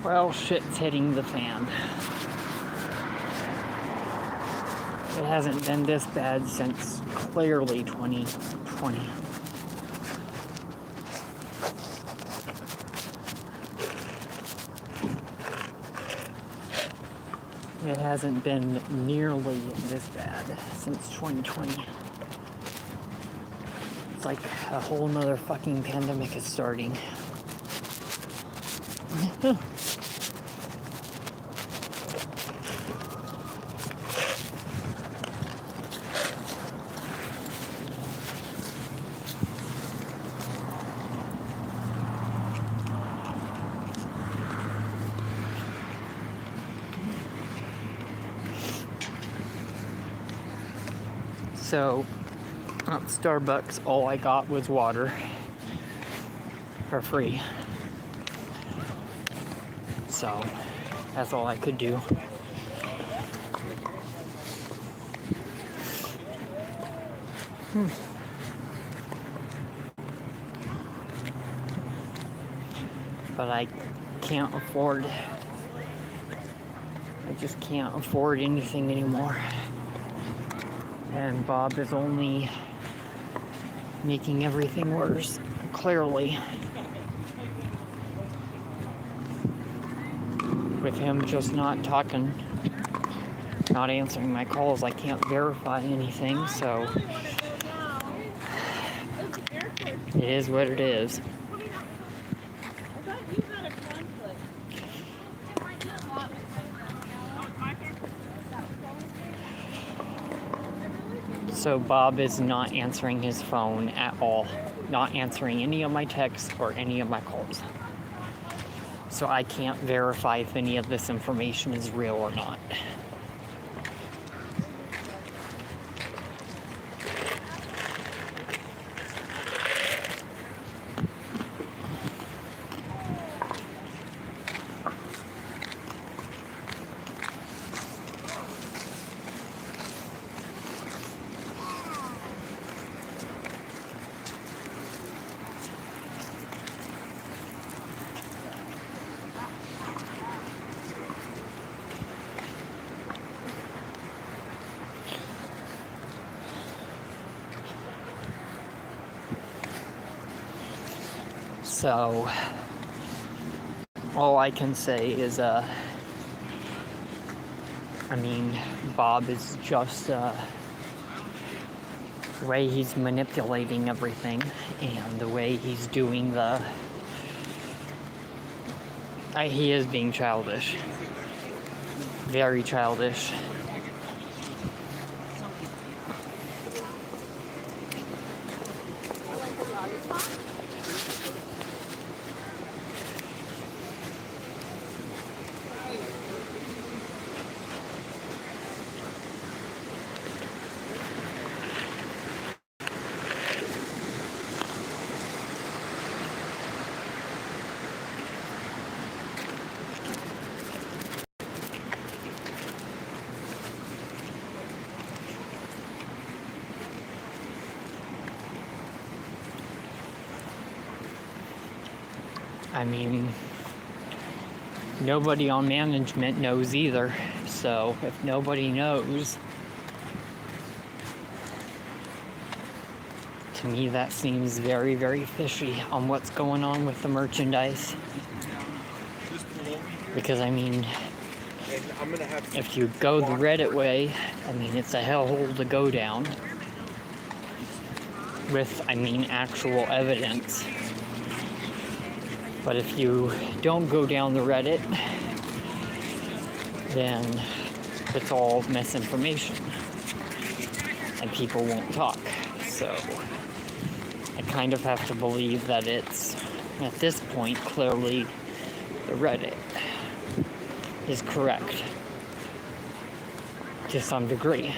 Well, shit's hitting the fan. It hasn't been this bad since clearly 2020. It hasn't been nearly this bad since 2020. It's like a whole nother fucking pandemic is starting. So, at Starbucks, all I got was water for free. So, that's all I could do. But I can't afford, I just can't afford anything anymore. And Bob is only making everything worse, clearly. With him just not talking, not answering my calls, I can't verify anything, so it is what it is. So Bob is not answering his phone at all, not answering any of my texts or any of my calls. So I can't verify if any of this information is real or not. So, all I can say is, Bob is just, the way he's manipulating everything and the way he's doing he is being childish. Very childish. Nobody on management knows either. So if nobody knows, to me that seems very, very fishy on what's going on with the merchandise. Because if you go the Reddit way, it's a hellhole to go down with, actual evidence. But if you don't go down the Reddit, then it's all misinformation and people won't talk. So I kind of have to believe that it's, at this point, clearly the Reddit is correct to some degree.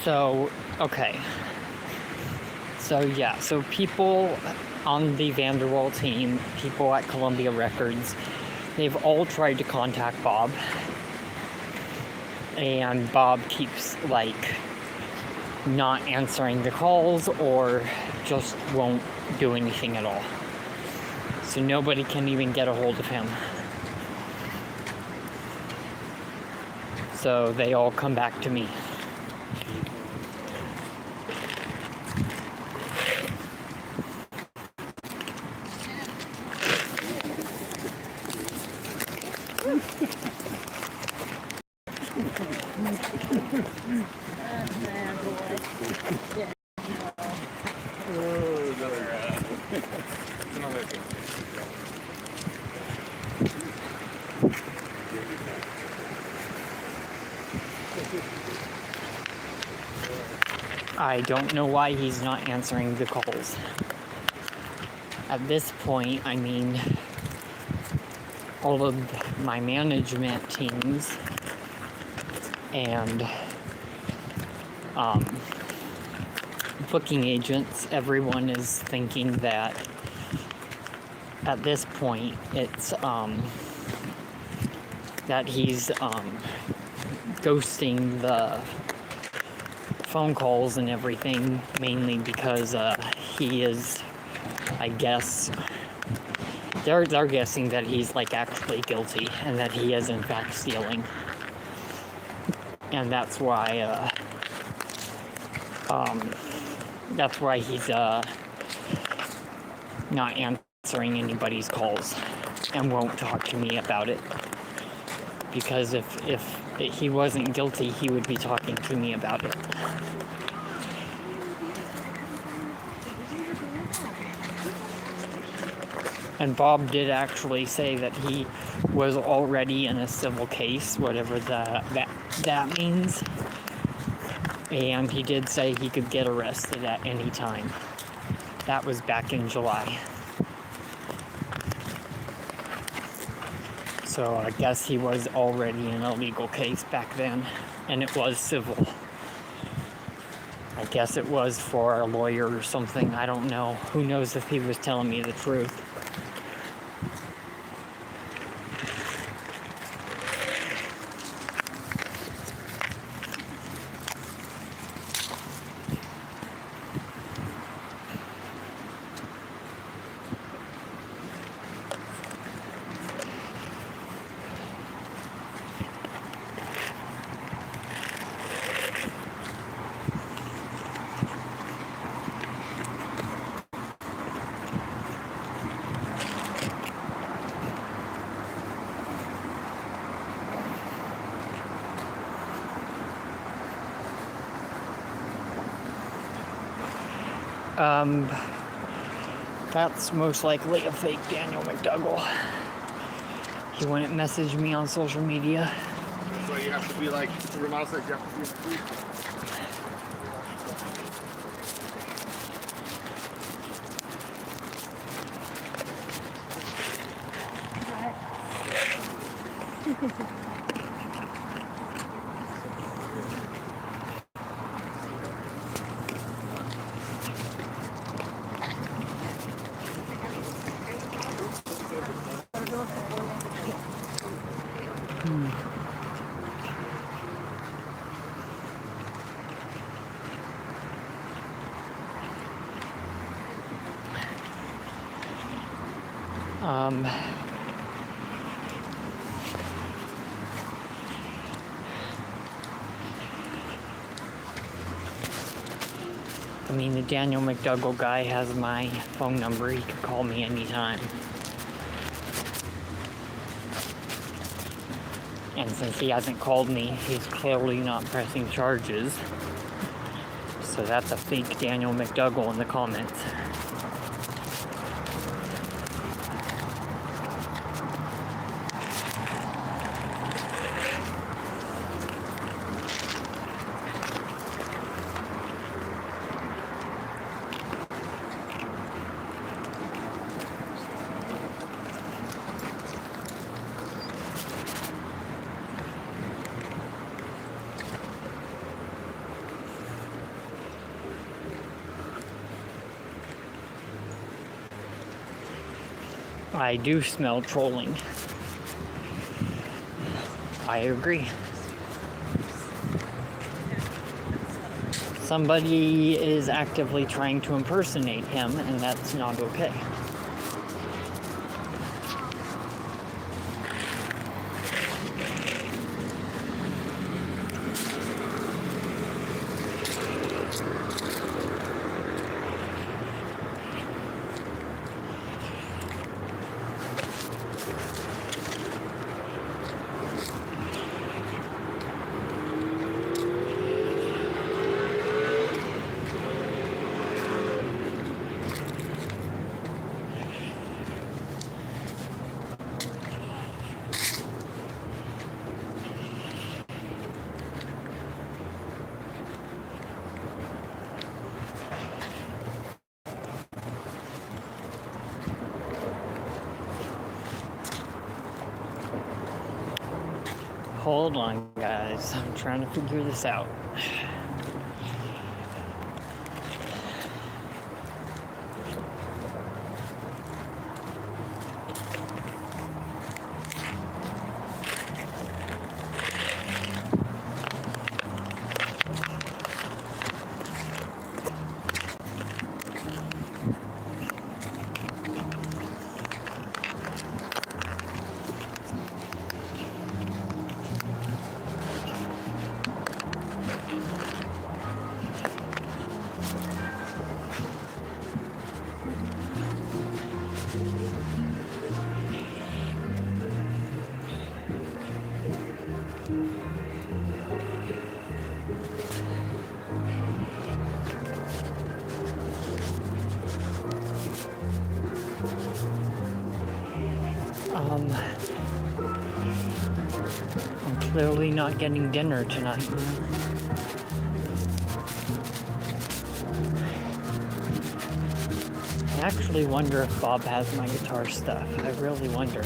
So, okay. So, yeah. So, people on the Vanderwall team, people at Columbia Records, they've all tried to contact Bob. And Bob keeps, like, not answering the calls or just won't do anything at all. So nobody can even get a hold of him. So they all come back to me. I don't know why he's not answering the calls. At this point, I mean, all of my management teams and booking agents, everyone is thinking that at this point it's that he's ghosting the phone calls and everything, mainly because he is, I guess, they're guessing that he's like actually guilty and that he is in fact stealing, and that's why he's not answering anybody's calls and won't talk to me about it. Because if he wasn't guilty, he would be talking to me about it. And Bob did actually say that he was already in a civil case, whatever that means. And he did say he could get arrested at any time. That was back in July. So I guess he was already in a legal case back then, and it was civil. I guess it was for a lawyer or something, I don't know. Who knows if he was telling me the truth. That's most likely a fake Daniel McDougall. He wouldn't message me on social media. So you have to be like, Ramal said, you have to be I mean, the Daniel McDougall guy has my phone number. He could call me anytime. And since he hasn't called me, he's clearly not pressing charges. So that's a fake Daniel McDougall in the comments. I do smell trolling. I agree. Somebody is actively trying to impersonate him, and that's not okay. Hold on, guys. I'm trying to figure this out. I'm clearly not getting dinner tonight. I actually wonder if Bob has my guitar stuff. I really wonder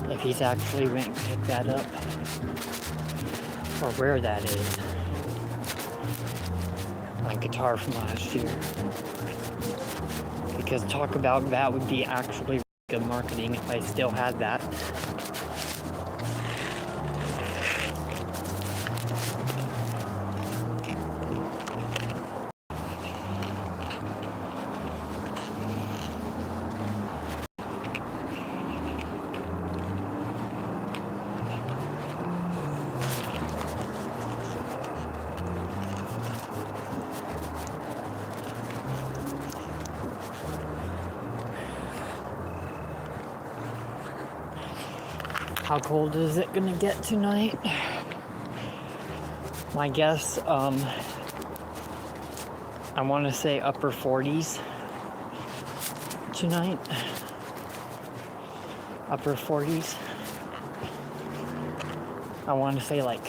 if he's actually went to pick that up or where that is. My guitar from last year. Because talk about that would be actually good marketing if I still had that. How cold is it gonna get tonight? My guess, I want to say upper 40s tonight. Upper 40s. I want to say like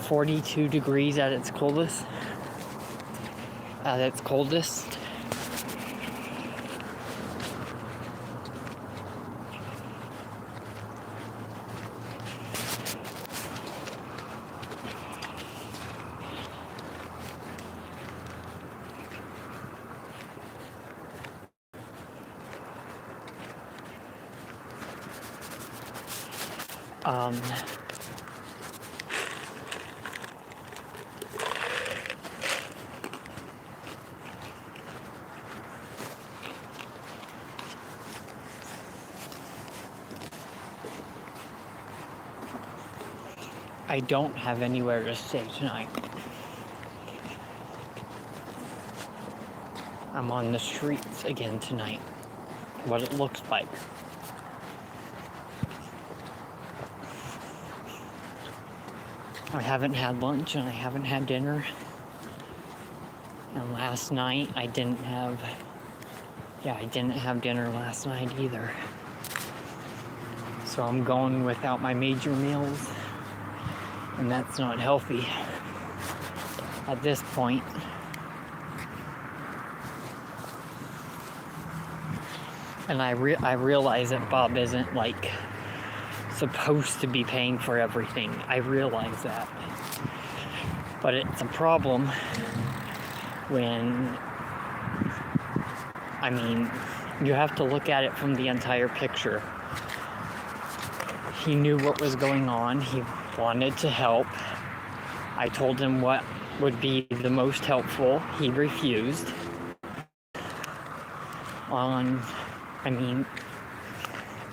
42 degrees at its coldest. At its coldest. I don't have anywhere to stay tonight. I'm on the streets again tonight. What it looks like. I haven't had lunch and I haven't had dinner. And last night I didn't have dinner last night either. So I'm going without my major meals. And that's not healthy at this point. And I realize that Bob isn't like supposed to be paying for everything. I realize that. But it's a problem when, you have to look at it from the entire picture. He knew what was going on. He wanted to help. I told him what would be the most helpful. He refused.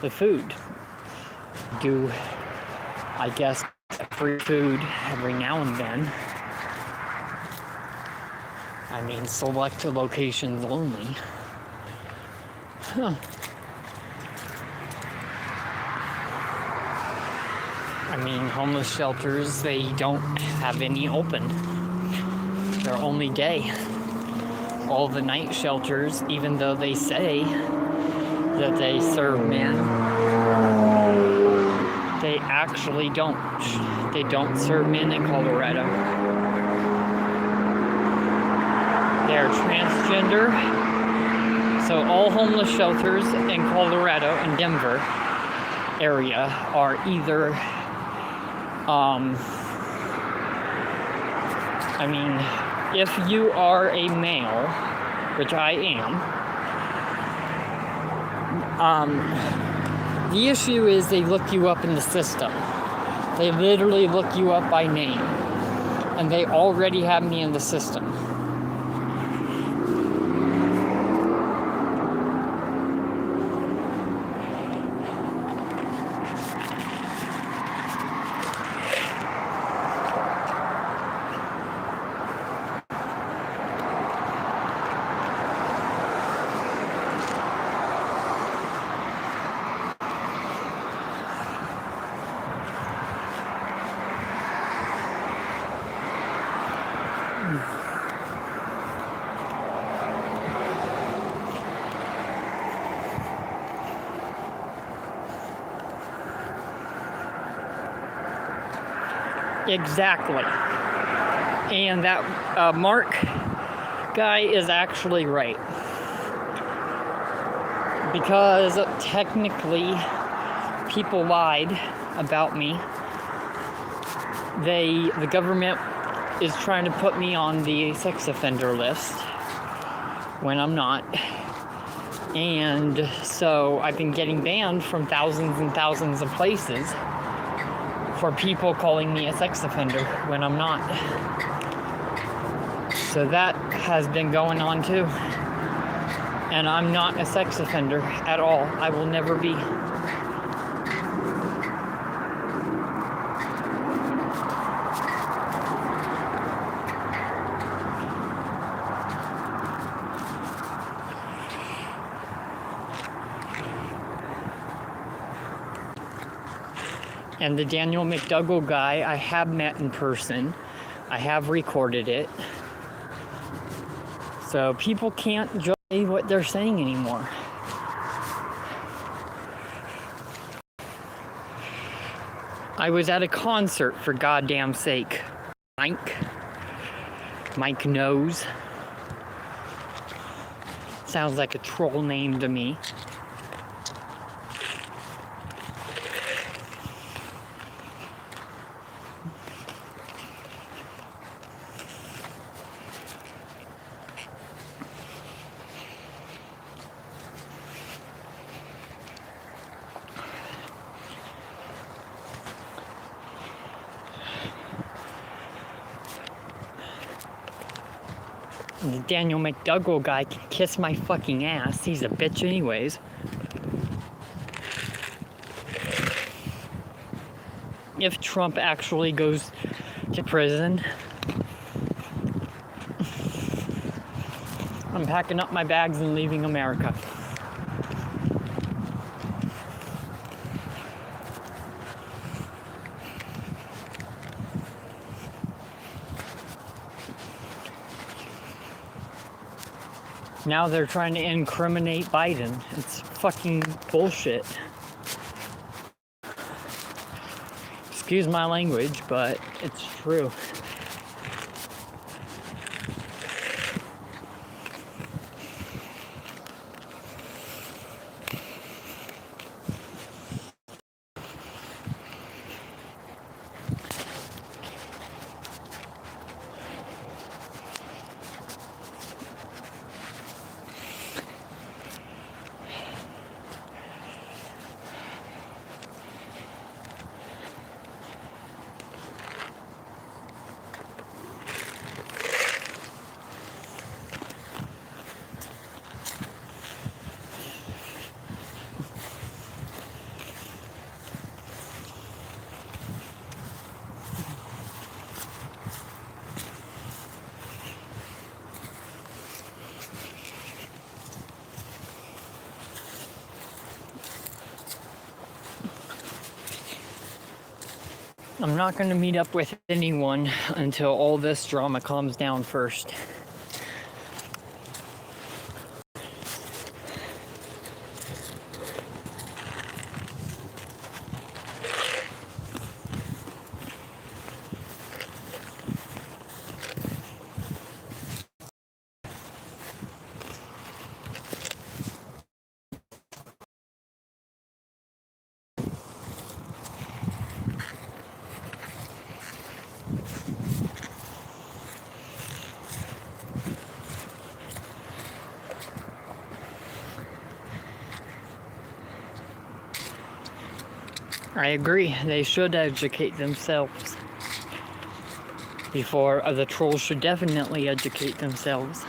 The food. I guess, free food every now and then. Select locations only. Huh. Homeless shelters, they don't have any open. They're only day. All the night shelters, even though they say that they serve men, they actually don't. They don't serve men in Colorado. They're transgender. So all homeless shelters in Colorado and Denver area are either if you are a male, which I am, the issue is they look you up in the system. They literally look you up by name, and they already have me in the system. Exactly. And that Mark guy is actually right. Because technically, people lied about me. The government is trying to put me on the sex offender list when I'm not. And so I've been getting banned from thousands and thousands of places for people calling me a sex offender when I'm not. So that has been going on too. And I'm not a sex offender at all. I will never be. And the Daniel McDougall guy, I have met in person. I have recorded it. So people can't judge what they're saying anymore. I was at a concert, for goddamn sake. Mike knows. Sounds like a troll name to me. The Daniel McDougall guy can kiss my fucking ass. He's a bitch anyways. If Trump actually goes to prison, I'm packing up my bags and leaving America. Now they're trying to incriminate Biden. It's fucking bullshit. Excuse my language, but it's true. I'm not going to meet up with anyone until all this drama calms down first. I agree, they should educate themselves. The trolls should definitely educate themselves.